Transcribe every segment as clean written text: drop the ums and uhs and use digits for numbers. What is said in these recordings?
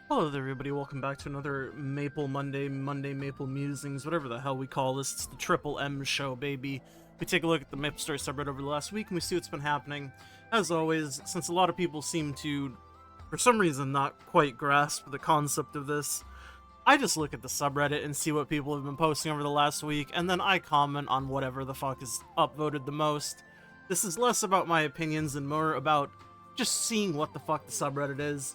Hello there, everybody. Welcome back to another Maple Monday Maple Musings, whatever the hell we call this. It's the Triple M show, baby. We take a look at the MapleStory subreddit over the last week, and we see what's been happening. As always, since a lot of people seem to, for some reason, not quite grasp the concept of this, I just look at the subreddit and see what people have been posting over the last week, and then I comment on whatever the fuck is upvoted the most. This is less about my opinions and more about just seeing what the fuck the subreddit is.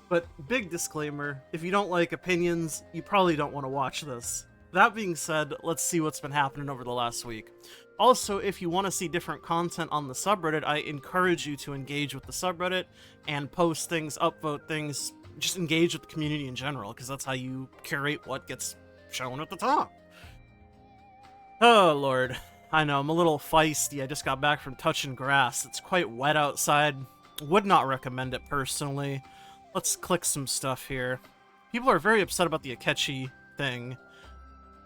But big disclaimer, if you don't like opinions, you probably don't want to watch this. That being said, let's see what's been happening over the last week. Also, if you want to see different content on the subreddit, I encourage you to engage with the subreddit and post things, upvote things, just engage with the community in general, because that's how you curate what gets shown at the top. Oh, Lord. I know, I'm a little feisty. I just got back from touching grass. It's quite wet outside. Would not recommend it personally. Let's click some stuff here. People are very upset about the Akechi thing,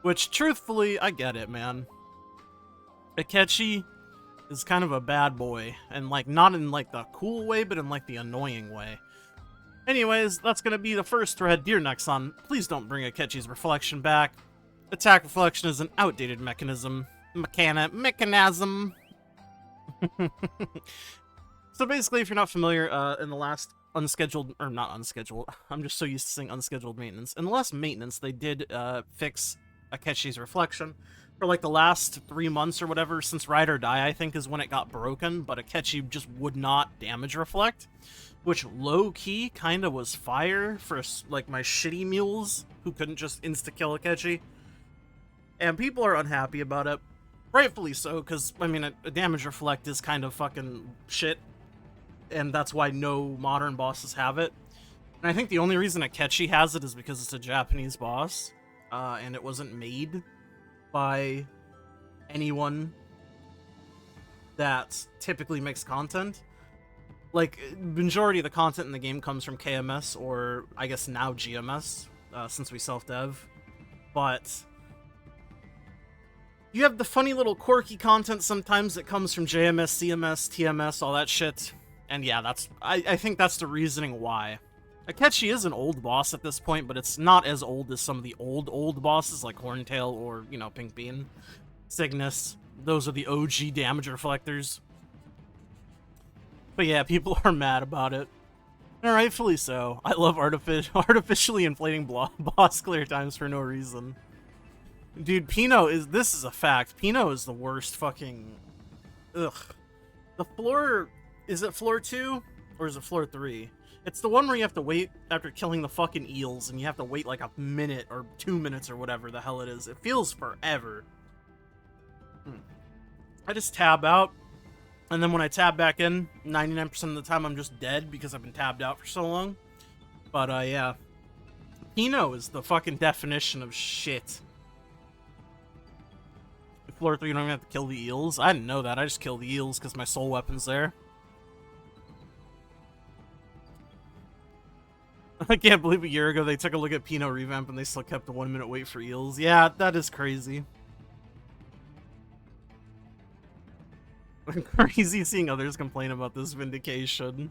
which, truthfully, I get it, man. Akechi is kind of a bad boy, and, like, not in, like, the cool way, but in, like, the annoying way. Anyways, that's gonna be the first thread. Dear Nexon, please don't bring Akechi's reflection back. Attack reflection is an outdated mechanism. Mechanism. So basically, if you're not familiar, in the last unscheduled, or not unscheduled, I'm just so used to saying unscheduled maintenance. In the last maintenance, they did fix Akechi's reflection. For like the last 3 months or whatever, since Ride or Die, I think, is when it got broken, but Akechi just would not damage reflect, which low-key kind of was fire for like my shitty mules who couldn't just insta-kill Akechi. And people are unhappy about it. Rightfully so, because, I mean, a damage reflect is kind of fucking shit, and that's why no modern bosses have it. And I think the only reason Akechi has it is because it's a Japanese boss, and it wasn't made by anyone that typically makes content. Like, majority of the content in the game comes from KMS, or I guess now GMS, since we self-dev. But you have the funny little quirky content sometimes that comes from JMS, CMS, TMS, all that shit. And yeah, I think that's the reasoning why. Akechi is an old boss at this point, but it's not as old as some of the old bosses like Horntail or, you know, Pink Bean. Cygnus. Those are the OG damage reflectors. But yeah, people are mad about it. And rightfully so. I love artificially inflating boss clear times for no reason. Dude, this is a fact. Pino is the worst fucking... Ugh. The floor... Is it floor 2? Or is it floor 3? It's the one where you have to wait after killing the fucking eels, and you have to wait like a minute or 2 minutes or whatever the hell it is. It feels forever. I just tab out, and then when I tab back in, 99% of the time I'm just dead because I've been tabbed out for so long. But, yeah. Pino is the fucking definition of shit. Floor 3, you don't even have to kill the eels? I didn't know that. I just kill the eels because my soul weapon's there. I can't believe a year ago they took a look at Pino revamp and they still kept the 1 minute wait for eels. Yeah, that is crazy. Crazy seeing others complain about this vindication.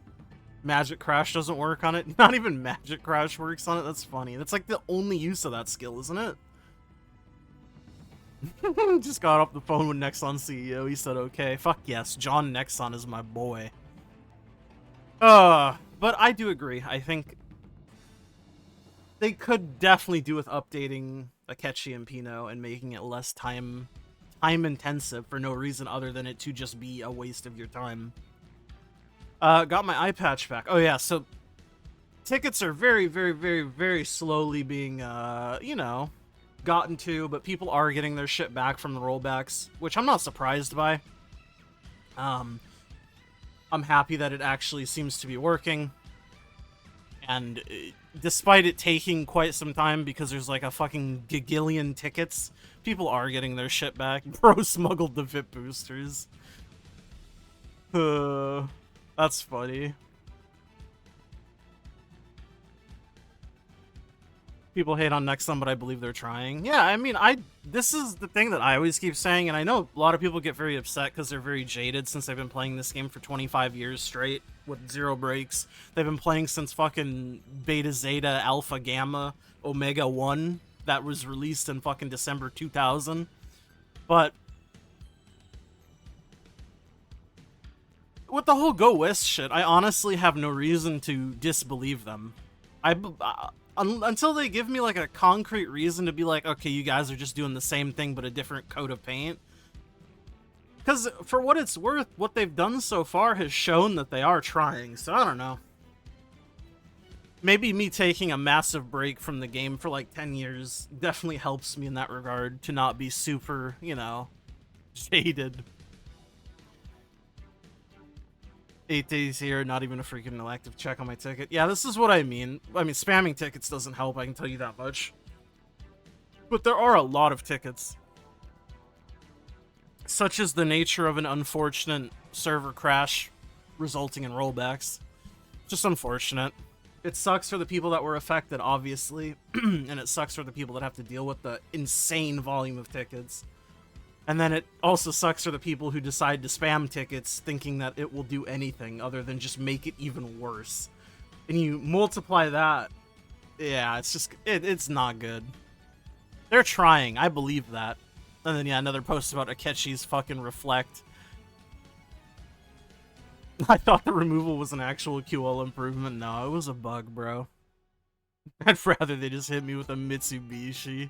Magic Crash doesn't work on it. Not even Magic Crash works on it. That's funny. That's like the only use of that skill, isn't it? Just got off the phone with Nexon CEO. He said, okay. Fuck yes. John Nexon is my boy. But I do agree. I think they could definitely do with updating Akechi and Pino and making it less time intensive for no reason other than it to just be a waste of your time. Got my eye patch back. Oh yeah, so tickets are very, very, very, very slowly being, you know, gotten to, but people are getting their shit back from the rollbacks, which I'm not surprised by. I'm happy that it actually seems to be working. And despite it taking quite some time because there's like a fucking gagillion tickets, people are getting their shit back. Bro smuggled the VIP boosters. That's funny. People hate on Nexon, but I believe they're trying. Yeah, I mean, this is the thing that I always keep saying, and I know a lot of people get very upset because they're very jaded since they've been playing this game for 25 years straight. with zero breaks. They've been playing since fucking Beta, Zeta, Alpha, Gamma, Omega 1 that was released in fucking December 2000. But with the whole Go West shit, I honestly have no reason to disbelieve them. Until they give me like a concrete reason to be like, okay, you guys are just doing the same thing but a different coat of paint. Because for what it's worth, what they've done so far has shown that they are trying, so I don't know. Maybe me taking a massive break from the game for like 10 years definitely helps me in that regard to not be super, you know, jaded. 8 days here, not even a freaking elective check on my ticket. Yeah, this is what I mean. I mean, spamming tickets doesn't help, I can tell you that much. But there are a lot of tickets. Such is the nature of an unfortunate server crash resulting in rollbacks. Just unfortunate. It sucks for the people that were affected, obviously, and it sucks for the people that have to deal with the insane volume of tickets. And then it also sucks for the people who decide to spam tickets thinking that it will do anything other than just make it even worse. And you multiply that, yeah, it's just, it's not good. They're trying, I believe that. And then, yeah, another post about Akechi's fucking reflect. I thought the removal was an actual QL improvement. No, it was a bug, bro. I'd rather they just hit me with a Mitsubishi.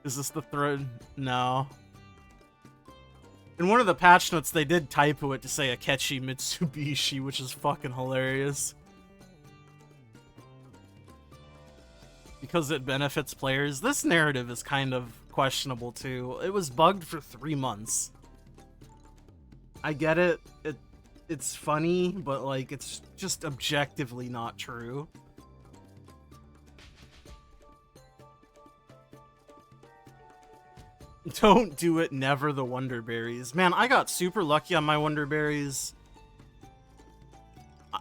Is this the thread? No. In one of the patch notes, they did typo it to say Akechi Mitsubishi, which is fucking hilarious. Because it benefits players. This narrative is kind of questionable, too. It was bugged for 3 months. I get it. It's funny, but, like, it's just objectively not true. Don't do it, never the Wonderberries. Man, I got super lucky on my Wonderberries.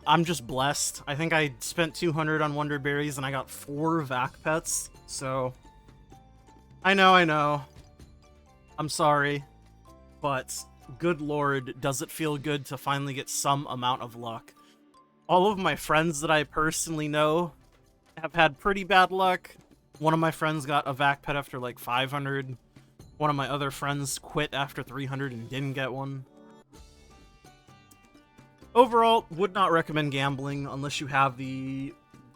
I'm just blessed. I think I spent 200 on Wonderberries and I got 4 vac pets, so... I know. I'm sorry. But, good lord, does it feel good to finally get some amount of luck. All of my friends that I personally know have had pretty bad luck. One of my friends got a vac pet after like 500. One of my other friends quit after 300 and didn't get one. Overall, would not recommend gambling unless you have the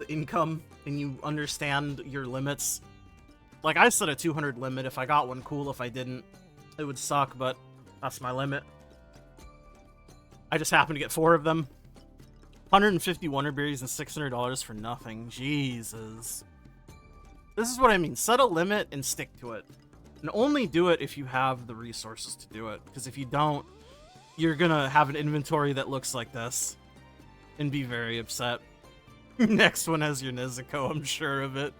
income and you understand your limits. Like, I set a 200 limit. If I got one, cool. If I didn't, it would suck, but that's my limit. I just happened to get 4 of them. 150 Wonderberries and $600 for nothing. Jesus. This is what I mean. Set a limit and stick to it. And only do it if you have the resources to do it. Because if you don't, you're gonna have an inventory that looks like this. And be very upset. Next one has your Nezuko, I'm sure of it.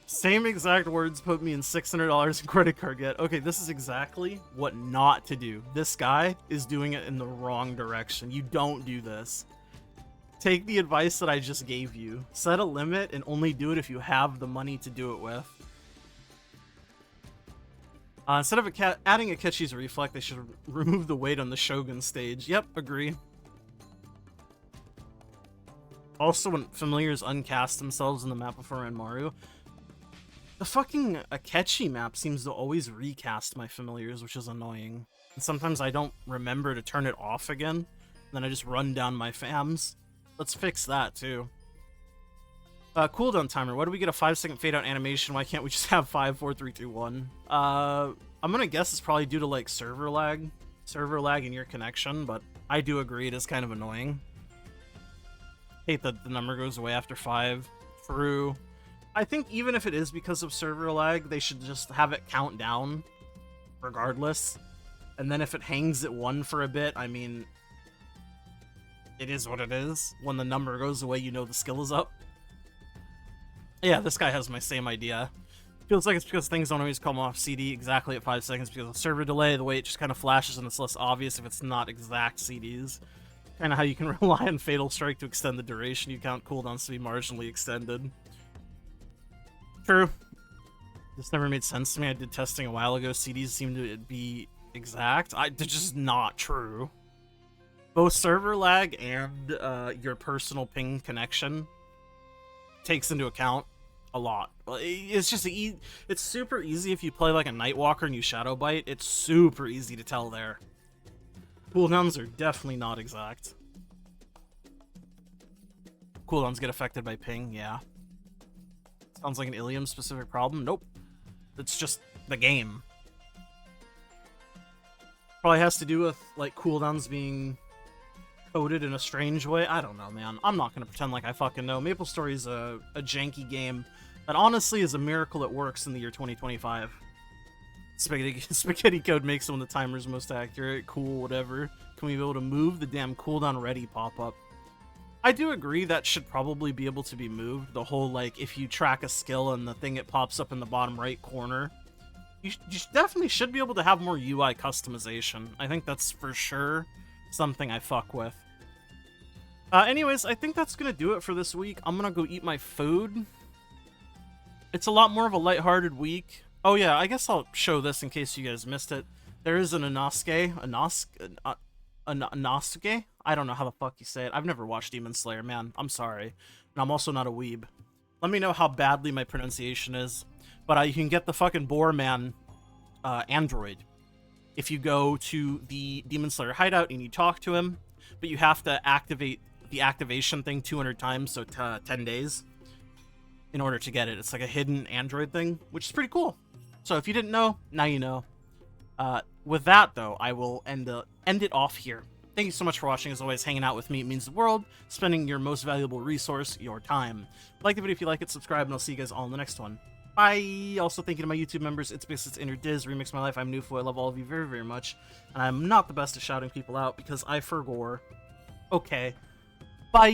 Same exact words put me in $600 in credit card debt. Okay, this is exactly what not to do. This guy is doing it in the wrong direction. You don't do this. Take the advice that I just gave you. Set a limit and only do it if you have the money to do it with. Instead of adding Akechi's Reflect, they should remove the weight on the Shogun stage. Yep, agree. Also, when familiars uncast themselves in the map before Ranmaru, the fucking Akechi map seems to always recast my familiars, which is annoying. And sometimes I don't remember to turn it off again, then I just run down my fams. Let's fix that, too. Cooldown timer. Why do we get a 5-second fade out animation? Why can't we just have 5, 4, 3, 2, 1? I'm gonna guess it's probably due to, like, server lag. Server lag in your connection, but I do agree it is kind of annoying. Hate that the number goes away after 5. True. I think even if it is because of server lag, they should just have it count down regardless. And then if it hangs at 1 for a bit, I mean, it is what it is. When the number goes away, you know the skill is up. Yeah, this guy has my same idea. Feels like it's because things don't always come off CD exactly at 5 seconds because of server delay, the way it just kind of flashes and it's less obvious if it's not exact CDs. Kind of how you can rely on Fatal Strike to extend the duration you count cooldowns to be marginally extended. True. This never made sense to me. I did testing a while ago. CDs seem to be exact. It's just not true. both server lag and your personal ping connection takes into account a lot. It's just it's super easy if you play like a Nightwalker and you Shadow Bite. It's super easy to tell there. Cooldowns are definitely not exact. Cooldowns get affected by ping, yeah. Sounds like an Ilium specific problem. Nope. It's just the game. Probably has to do with like cooldowns being coded in a strange way. I don't know, man. I'm not gonna pretend like I fucking know. MapleStory is a janky game that honestly is a miracle it works in the year 2025. Spaghetti code makes it when the timer's most accurate. Cool, whatever. Can we be able to move the damn cooldown ready pop-up? I do agree that should probably be able to be moved. The whole, like, if you track a skill and the thing it pops up in the bottom right corner, you definitely should be able to have more UI customization. I think that's for sure something I fuck with. Anyways, I think that's gonna do it for this week. I'm gonna go eat my food. It's a lot more of a lighthearted week. Oh yeah, I guess I'll show this in case you guys missed it. There is an Inosuke. I don't know how the fuck you say it. I've never watched Demon Slayer, man. I'm sorry. And I'm also not a weeb. Let me know how badly my pronunciation is. But you can get the fucking Boar Man android if you go to the Demon Slayer hideout and you talk to him. But you have to activate the activation thing 200 times, so 10 days, in order to get it. It's like a hidden android thing, which is pretty cool. So if you didn't know, now you know. With that, though, I will end it off here. Thank you so much for watching. As always, hanging out with me, it means the world. Spending your most valuable resource, your time. Like the video if you like it, subscribe, and I'll see you guys all in the next one. Bye! Also, thank you to my YouTube members. It's because it's Inner Diz, Remix My Life. I'm Newfo. I love all of you very, very much. And I'm not the best at shouting people out because I forgore. Okay. Bye!